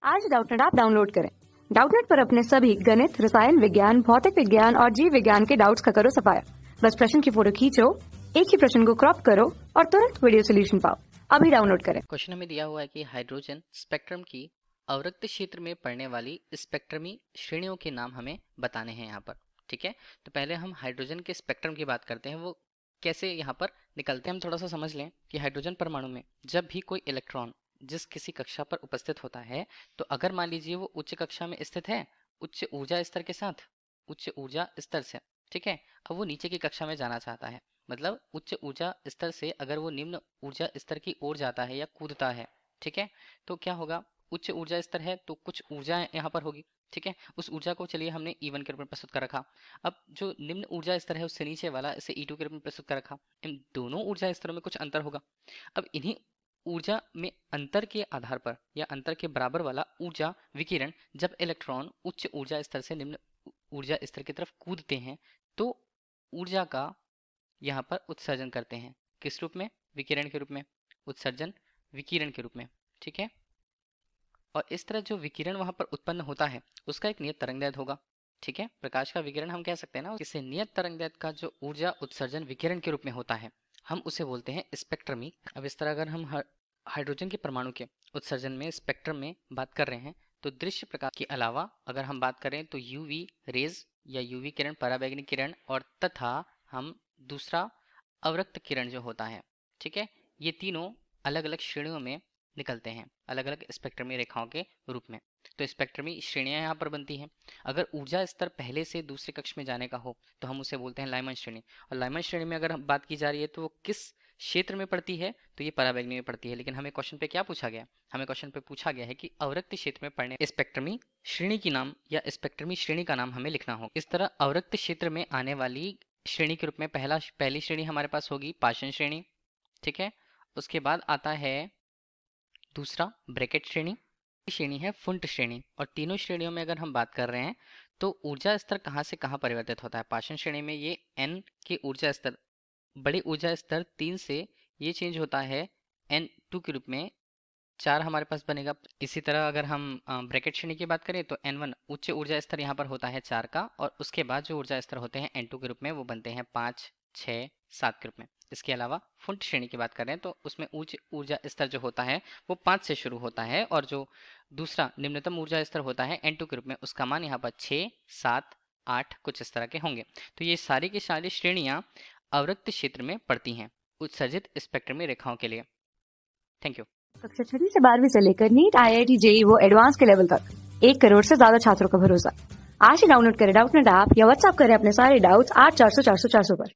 आज Doubtnut app download करें। Doubtnut पर अपने सभी गणित, रसायन विज्ञान, भौतिक विज्ञान और जीव विज्ञान के डाउट्स का करो सफाया। बस प्रश्न की फोटो खींचो, एक ही प्रश्न को क्रॉप करो और तुरंत वीडियो सोल्यूशन पाओ। अभी डाउनलोड करें। क्वेश्चन हमें दिया हुआ है कि हाइड्रोजन स्पेक्ट्रम की अवरक्त क्षेत्र में पड़ने वाली स्पेक्ट्रमी श्रेणियों के नाम हमें बताने हैं यहाँ पर। ठीक है, तो पहले हम हाइड्रोजन के स्पेक्ट्रम की बात करते हैं, वो कैसे यहाँ पर निकलते हैं। हम थोड़ा सा समझ लें कि हाइड्रोजन परमाणु में जब भी कोई इलेक्ट्रॉन जिस किसी कक्षा पर उपस्थित होता है, तो अगर मान लीजिए वो उच्च कक्षा में स्थित है, उच्च ऊर्जा स्तर के साथ, उच्च ऊर्जा स्तर से, ठीक है, अब वो नीचे की कक्षा में जाना चाहता है, मतलब उच्च ऊर्जा स्तर से अगर वो निम्न ऊर्जा स्तर की ओर जाता है या कूदता है, ठीक है, तो क्या होगा, उच्च ऊर्जा स्तर है तो कुछ ऊर्जा यहाँ पर होगी। ठीक है, उस ऊर्जा को चलिए हमने E1 के रूप में प्रस्तुत कर रखा। अब जो निम्न ऊर्जा स्तर है उससे नीचे वाला इसे E2 के रूप में प्रस्तुत कर रखा। इन दोनों ऊर्जा स्तरों में कुछ अंतर होगा। अब इन्हीं ऊर्जा में अंतर के आधार पर या अंतर के बराबर वाला ऊर्जा विकिरण जब इलेक्ट्रॉन उच्च ऊर्जा स्तर से निम्न ऊर्जा स्तर की तरफ कूदते हैं, तो ऊर्जा का यहाँ पर उत्सर्जन करते हैं। किस रूप में? विकिरण के रूप में। उत्सर्जन विकिरण के रूप में। ठीक है, और इस तरह जो विकिरण वहां पर उत्पन्न होता है उसका एक नियत तरंगदैर्घ्य होगा। ठीक है, प्रकाश का विकिरण हम कह सकते हैं ना, इसे नियत तरंगदैर्घ्य का जो ऊर्जा उत्सर्जन विकिरण के रूप में होता है, हम उसे बोलते हैं स्पेक्ट्रमी। अब इस तरह अगर हम हाइड्रोजन के परमाणु के उत्सर्जन में स्पेक्ट्रम में बात कर रहे हैं, तो दृश्य प्रकाश के अलावा अगर हम बात करें तो यूवी रेज या यूवी किरण, पराबैंगनी किरण, और तथा हम दूसरा अवरक्त किरण जो होता है, ठीक है, ये तीनों अलग अलग श्रेणियों में निकलते हैं, अलग अलग स्पेक्ट्रमी रेखाओं के रूप में। तो स्पेक्ट्रमी श्रेणियां यहाँ पर बनती हैं। अगर ऊर्जा स्तर पहले से दूसरे कक्ष में जाने का हो तो हम उसे बोलते हैं लाइमन श्रेणी। और लाइमन श्रेणी में अगर हम बात की जा रही है तो वो किस क्षेत्र में पड़ती है, तो ये पराबैंगनी में पड़ती है। लेकिन हमें क्वेश्चन पे क्या पूछा गया? हमें क्वेश्चन पे पूछा गया है कि अवरक्त क्षेत्र में पड़ने स्पेक्ट्रमी श्रेणी की नाम या स्पेक्ट्रमी श्रेणी का नाम हमें लिखना होगा। इस तरह अवरक्त क्षेत्र में आने वाली श्रेणी के रूप में पहली श्रेणी हमारे पास होगी पाषाण श्रेणी। ठीक है, उसके बाद आता है दूसरा ब्रैकेट श्रेणी है फुंट श्रेणी। और तीनों श्रेणियों में अगर हम बात कर रहे हैं तो ऊर्जा स्तर कहाँ से कहाँ परिवर्तित होता है। पाषाण श्रेणी में ये n के ऊर्जा स्तर, बड़े ऊर्जा स्तर 3 से ये चेंज होता है N2 के रूप में, 4 हमारे पास बनेगा। इसी तरह अगर हम ब्रैकेट श्रेणी की बात करें तो N1 उच्च ऊर्जा स्तर यहाँ पर होता है 4 का, और उसके बाद जो ऊर्जा स्तर होते हैं N2 के रूप में वो बनते हैं 5, 6, 7 के रूप में। इसके अलावा फुंट श्रेणी की बात करें तो उसमें उच्च ऊर्जा स्तर जो होता है वो 5 से शुरू होता है, और जो दूसरा निम्नतम ऊर्जा स्तर होता है N2 के रूप में, उसका मान यहाँ पर 6, 7, 8 कुछ इस तरह के होंगे। तो ये सारी की सारी श्रेणियाँ अवरक्त क्षेत्र में पड़ती हैं उत्सर्जित स्पेक्ट्रमी रेखाओं के लिए। Thank you. कक्षा 6 से 12वीं से लेकर नीट, IIT, JEE वो एडवांस के लेवल तक 1 करोड़ से ज्यादा छात्रों का भरोसा। आज ही डाउनलोड करें डाउटनेट ऐप या व्हाट्सएप करें अपने सारे डाउट्स 8400 400 400 पर।